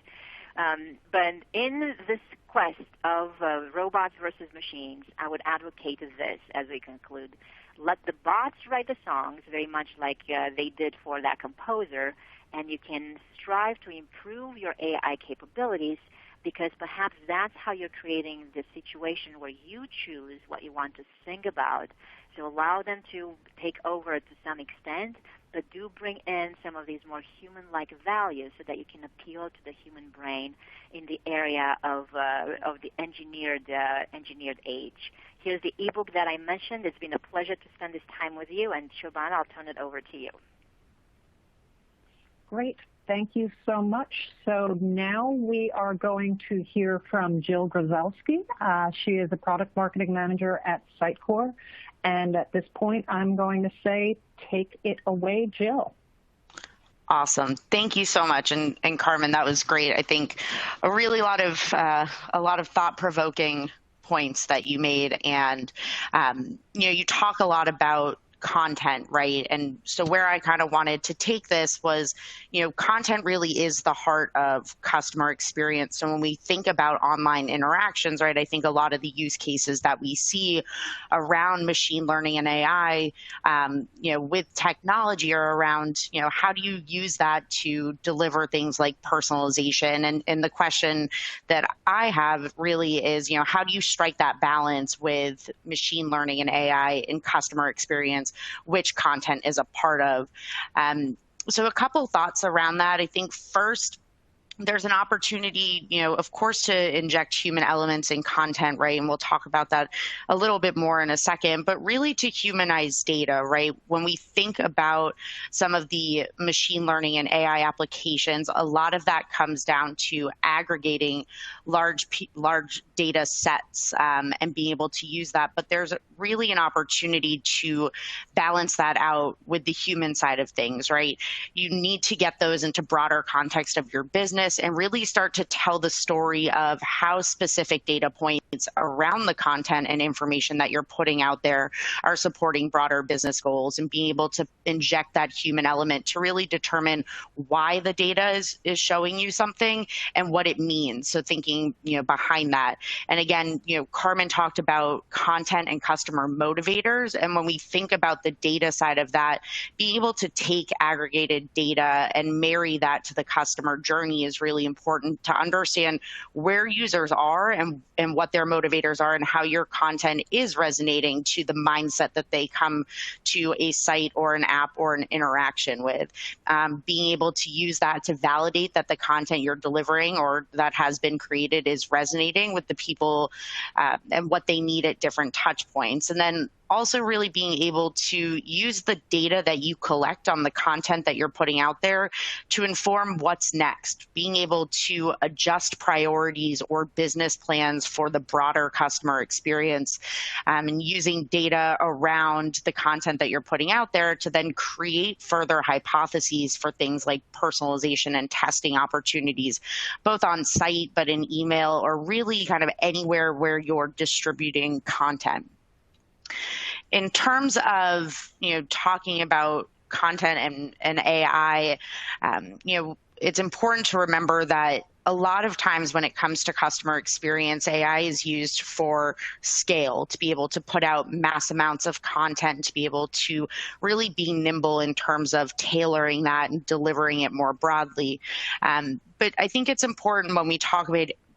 But in this quest of robots versus machines, I would advocate this as we conclude. Let the bots write the songs, very much like they did for that composer, and you can strive to improve your AI capabilities, because perhaps that's how you're creating the situation where you choose what you want to think about. So allow them to take over to some extent, but do bring in some of these more human-like values so that you can appeal to the human brain in the area of the engineered age. Here's the ebook that I mentioned. It's been a pleasure to spend this time with you, and Shobhana, I'll turn it over to you. Great. Thank you so much. So now we are going to hear from Jill Grozalsky. She is a product marketing manager at Sitecore. And at this point, I'm going to say, take it away, Jill. Awesome. Thank you so much. And Carmen, that was great. I think a lot of thought-provoking points that you made. And, you talk a lot about content, right? And so where I kind of wanted to take this was, content really is the heart of customer experience. So when we think about online interactions, right, I think a lot of the use cases that we see around machine learning and AI, with technology are around, how do you use that to deliver things like personalization? And the question that I have really is, how do you strike that balance with machine learning and AI in customer experience, which content is a part of? So a couple thoughts around that. I think first, there's an opportunity, of course, to inject human elements in content, right? And we'll talk about that a little bit more in a second, but really to humanize data, right? When we think about some of the machine learning and AI applications, a lot of that comes down to aggregating large data sets and being able to use that. But there's really an opportunity to balance that out with the human side of things, right? You need to get those into broader context of your business and really start to tell the story of how specific data points around the content and information that you're putting out there are supporting broader business goals, and being able to inject that human element to really determine why the data is showing you something and what it means. So thinking, behind that. And again, Carmen talked about content and customer motivators. And when we think about the data side of that, being able to take aggregated data and marry that to the customer journey is really important to understand where users are and what their motivators are, and how your content is resonating to the mindset that they come to a site or an app or an interaction with. Being able to use that to validate that the content you're delivering or that has been created is resonating with the people and what they need at different touch points. And then also really being able to use the data that you collect on the content that you're putting out there to inform what's next, being able to adjust priorities or business plans for the broader customer experience, and using data around the content that you're putting out there to then create further hypotheses for things like personalization and testing opportunities, both on site, but in email, or really kind of anywhere where you're distributing content. In terms of, talking about content and AI, it's important to remember that a lot of times when it comes to customer experience, AI is used for scale, to be able to put out mass amounts of content, to be able to really be nimble in terms of tailoring that and delivering it more broadly. But I think it's important when we talk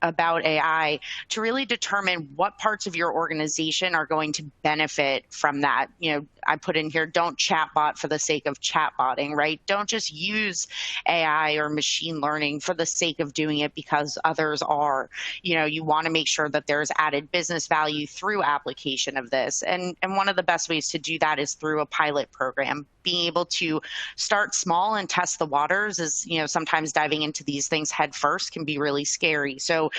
about AI to really determine what parts of your organization are going to benefit from that. I put in here, don't chatbot for the sake of chatbotting, right? Don't just use AI or machine learning for the sake of doing it because others are. You want to make sure that there's added business value through application of this. And one of the best ways to do that is through a pilot program. Being able to start small and test the waters is, sometimes diving into these things head first can be really scary. So,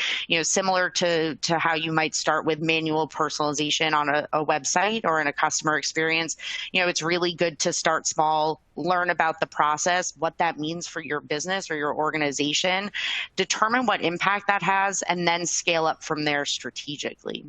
similar to how you might start with manual personalization on a website or in a customer experience, it's really good to start small, learn about the process, what that means for your business or your organization, determine what impact that has, and then scale up from there strategically.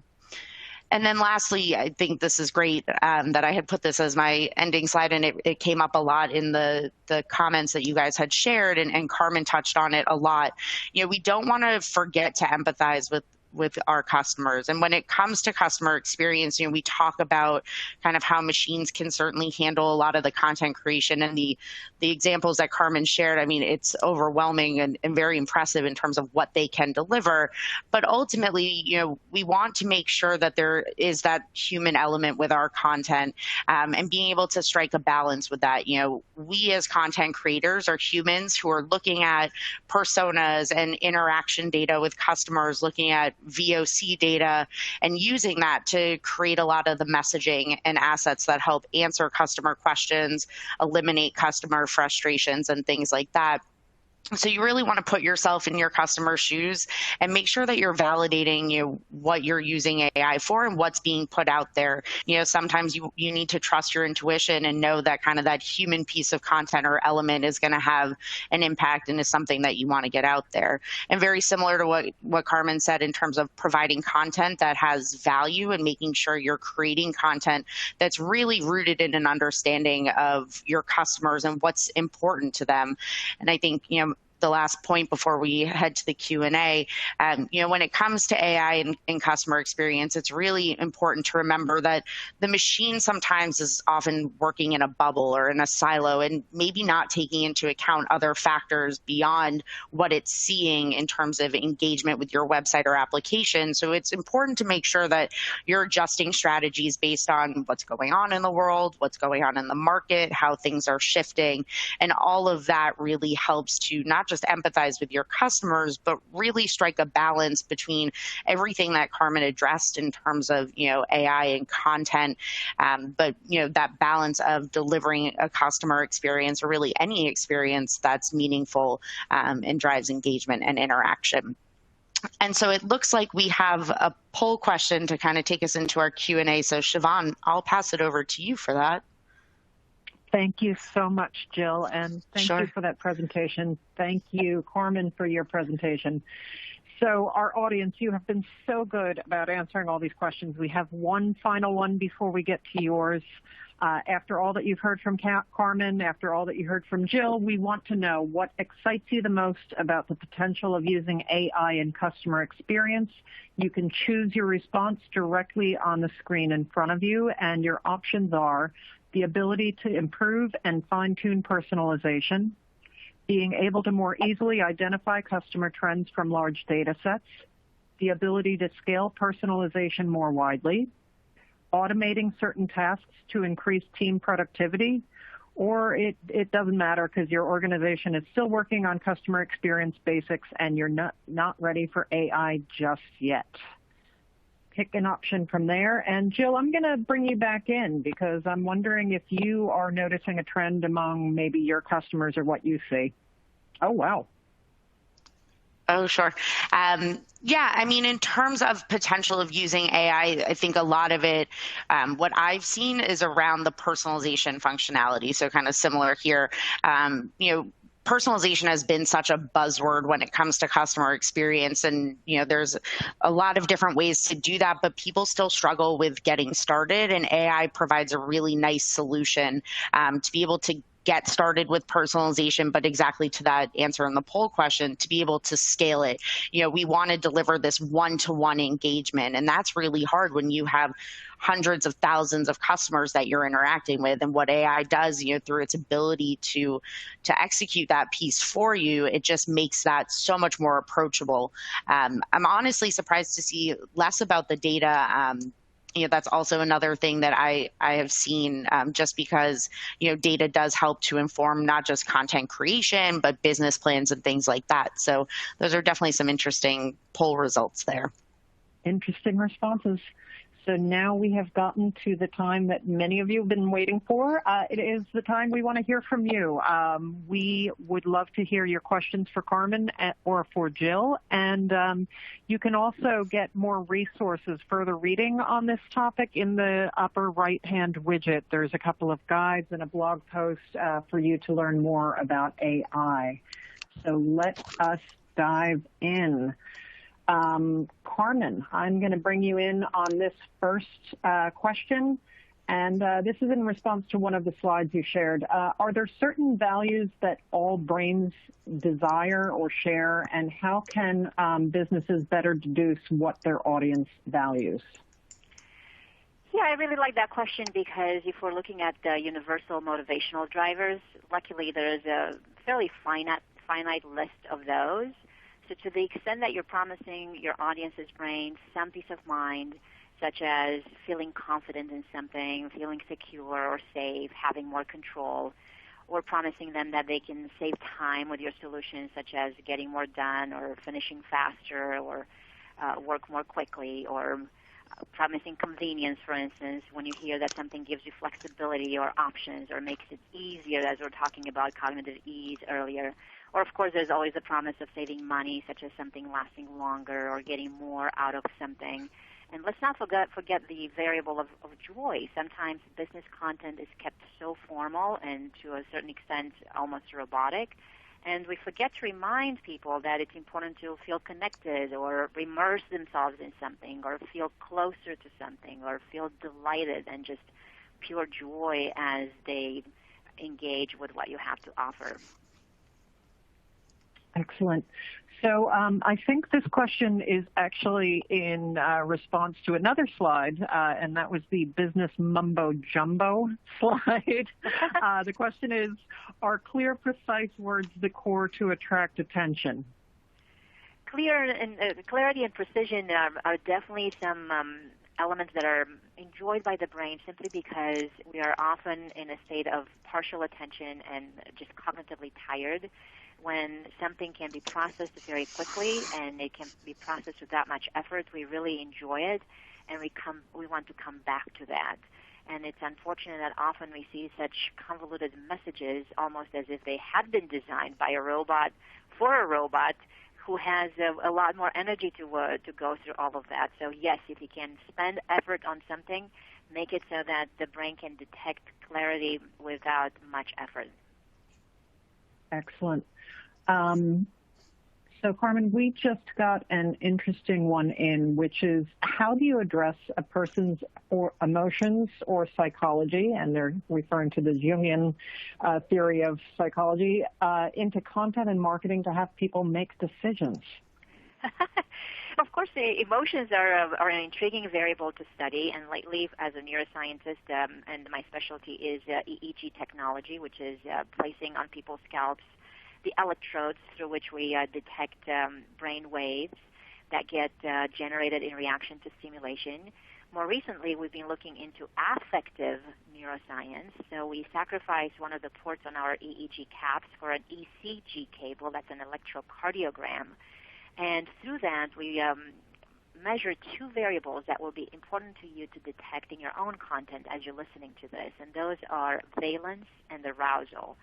And then lastly, I think this is great that I had put this as my ending slide, and it came up a lot in the comments that you guys had shared, and Carmen touched on it a lot. We don't want to forget to empathize with our customers. And when it comes to customer experience, we talk about kind of how machines can certainly handle a lot of the content creation, and the examples that Carmen shared. I mean, it's overwhelming and very impressive in terms of what they can deliver. But ultimately, we want to make sure that there is that human element with our content, and being able to strike a balance with that. We as content creators are humans who are looking at personas and interaction data with customers, looking at VOC data, and using that to create a lot of the messaging and assets that help answer customer questions, eliminate customer frustrations, and things like that. So you really want to put yourself in your customer's shoes and make sure that you're validating what you're using AI for and what's being put out there. Sometimes you need to trust your intuition and know that kind of that human piece of content or element is going to have an impact and is something that you want to get out there. And very similar to what Carmen said in terms of providing content that has value and making sure you're creating content that's really rooted in an understanding of your customers and what's important to them. And I think, the last point before we head to the Q&A, when it comes to AI and customer experience, it's really important to remember that the machine sometimes is often working in a bubble or in a silo and maybe not taking into account other factors beyond what it's seeing in terms of engagement with your website or application. So it's important to make sure that you're adjusting strategies based on what's going on in the world, what's going on in the market, how things are shifting, and all of that really helps to not just empathize with your customers, but really strike a balance between everything that Carmen addressed in terms of, AI and content, but, that balance of delivering a customer experience or really any experience that's meaningful and drives engagement and interaction. And so it looks like we have a poll question to kind of take us into our Q&A. So Siobhan, I'll pass it over to you for that. Thank you so much, Jill, and thank you for that presentation. Thank you, Carmen, for your presentation. So our audience, you have been so good about answering all these questions. We have one final one before we get to yours. After all that you've heard from Carmen, after all that you heard from Jill, we want to know what excites you the most about the potential of using AI in customer experience. You can choose your response directly on the screen in front of you, and your options are the ability to improve and fine-tune personalization, being able to more easily identify customer trends from large data sets, the ability to scale personalization more widely, automating certain tasks to increase team productivity, or it doesn't matter because your organization is still working on customer experience basics and you're not ready for AI just yet. Pick an option from there. And Jill, I'm going to bring you back in because I'm wondering if you are noticing a trend among maybe your customers or what you see. Oh, wow. Oh, sure. Yeah, I mean, in terms of potential of using AI, I think a lot of it, what I've seen is around the personalization functionality. So kind of similar here, personalization has been such a buzzword when it comes to customer experience. And, there's a lot of different ways to do that, but people still struggle with getting started. And AI provides a really nice solution to be able to get started with personalization, but exactly to that answer in the poll question, to be able to scale it. We want to deliver this one-to-one engagement, and that's really hard when you have hundreds of thousands of customers that you're interacting with. And what AI does, through its ability to execute that piece for you, it just makes that so much more approachable. I'm honestly surprised to see less about the data. That's also another thing that I have seen, just because, data does help to inform not just content creation, but business plans and things like that. So those are definitely some interesting poll results there. Interesting responses. So now we have gotten to the time that many of you have been waiting for. It is the time we want to hear from you. We would love to hear your questions for Carmen or for Jill. And you can also get more resources, further reading on this topic in the upper right-hand widget. There's a couple of guides and a blog post for you to learn more about AI. So let us dive in. Carmen, I'm going to bring you in on this first question. And this is in response to one of the slides you shared. Are there certain values that all brains desire or share, and how can businesses better deduce what their audience values? Yeah, I really like that question because if we're looking at the universal motivational drivers, luckily there is a fairly finite list of those. So to the extent that you're promising your audience's brain some peace of mind, such as feeling confident in something, feeling secure or safe, having more control, or promising them that they can save time with your solution, such as getting more done or finishing faster or work more quickly, or promising convenience, for instance, when you hear that something gives you flexibility or options or makes it easier, as we were talking about cognitive ease earlier. Or, of course, there's always the promise of saving money, such as something lasting longer or getting more out of something. And let's not forget the variable of joy. Sometimes business content is kept so formal and to a certain extent almost robotic. And we forget to remind people that it's important to feel connected or immerse themselves in something or feel closer to something or feel delighted and just pure joy as they engage with what you have to offer. Excellent. So I think this question is actually in response to another slide, and that was the business mumbo-jumbo slide. The question is, are clear, precise words the core to attract attention? Clarity and precision are definitely some elements that are enjoyed by the brain simply because we are often in a state of partial attention and just cognitively tired. When something can be processed very quickly and it can be processed without much effort, we really enjoy it, and we want to come back to that. And it's unfortunate that often we see such convoluted messages almost as if they had been designed by a robot for a robot who has a lot more energy to go through all of that. So yes, if you can spend effort on something, make it so that the brain can detect clarity without much effort. Excellent. So, Carmen, we just got an interesting one in, which is how do you address a person's emotions or psychology, and they're referring to the Jungian theory of psychology, into content and marketing to have people make decisions? Of course, the emotions are an intriguing variable to study, and lately, as a neuroscientist, and my specialty is EEG technology, which is placing on people's scalps the electrodes through which we detect brain waves that get generated in reaction to stimulation. More recently, we've been looking into affective neuroscience. So we sacrifice one of the ports on our EEG caps for an ECG cable, that's an electrocardiogram. And through that, we measure two variables that will be important to you to detect in your own content as you're listening to this, and those are valence and arousal.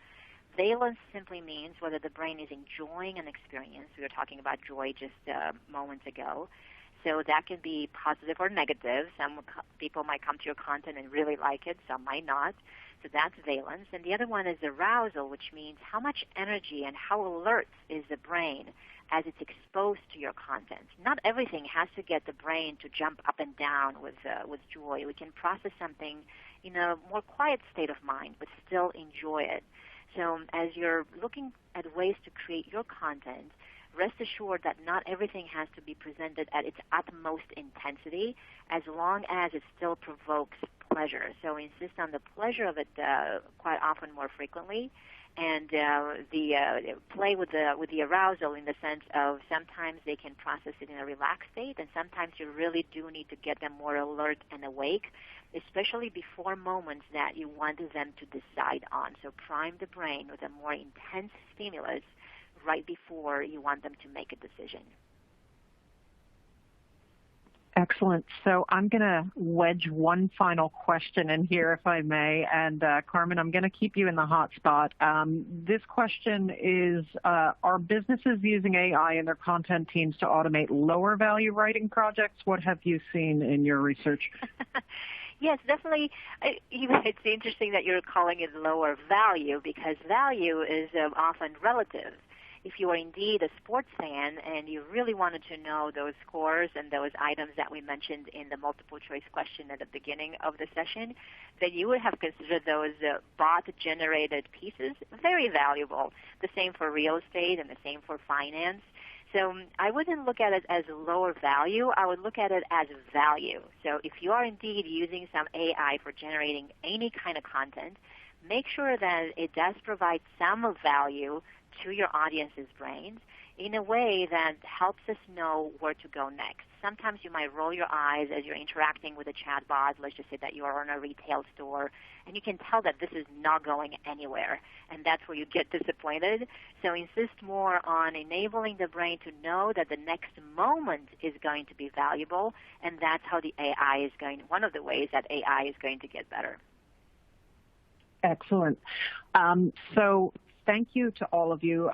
Valence simply means whether the brain is enjoying an experience. We were talking about joy just moments ago. So that can be positive or negative. Some people might come to your content and really like it. Some might not. So that's valence. And the other one is arousal, which means how much energy and how alert is the brain as it's exposed to your content. Not everything has to get the brain to jump up and down with joy. We can process something in a more quiet state of mind, but still enjoy it. So as you're looking at ways to create your content, rest assured that not everything has to be presented at its utmost intensity as long as it still provokes pleasure. So insist on the pleasure of it quite often more frequently, and play with the arousal in the sense of sometimes they can process it in a relaxed state, and sometimes you really do need to get them more alert and awake, especially before moments that you want them to decide on. So prime the brain with a more intense stimulus right before you want them to make a decision. Excellent. So I'm going to wedge one final question in here, if I may. And Carmen, I'm going to keep you in the hot spot. This question is, are businesses using AI in their content teams to automate lower value writing projects? What have you seen in your research? Yes, definitely. It's interesting that you're calling it lower value because value is often relative. If you are indeed a sports fan and you really wanted to know those scores and those items that we mentioned in the multiple choice question at the beginning of the session, then you would have considered those bot-generated pieces very valuable. The same for real estate and the same for finance. So I wouldn't look at it as lower value. I would look at it as value. So if you are indeed using some AI for generating any kind of content, make sure that it does provide some value to your audience's brains in a way that helps us know where to go next. Sometimes you might roll your eyes as you're interacting with a chatbot. Let's just say that you are in a retail store, and you can tell that this is not going anywhere, and that's where you get disappointed. So insist more on enabling the brain to know that the next moment is going to be valuable, and that's how the AI is going, one of the ways that AI is going to get better. Excellent. So thank you to all of you.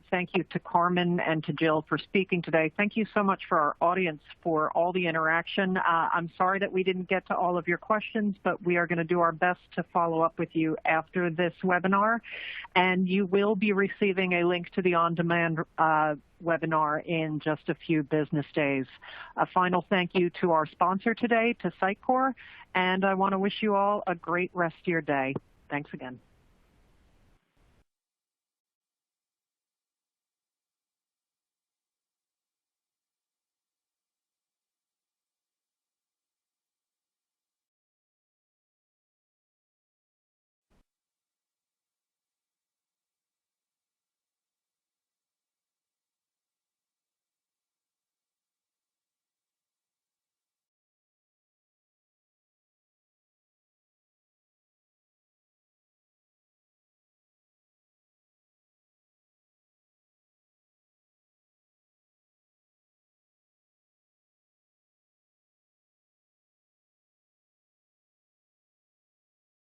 Thank you to Carmen and to Jill for speaking today. Thank you so much for our audience for all the interaction. I'm sorry that we didn't get to all of your questions, but we are going to do our best to follow up with you after this webinar. And you will be receiving a link to the on-demand webinar in just a few business days. A final thank you to our sponsor today, to Sitecore, and I want to wish you all a great rest of your day. Thanks again.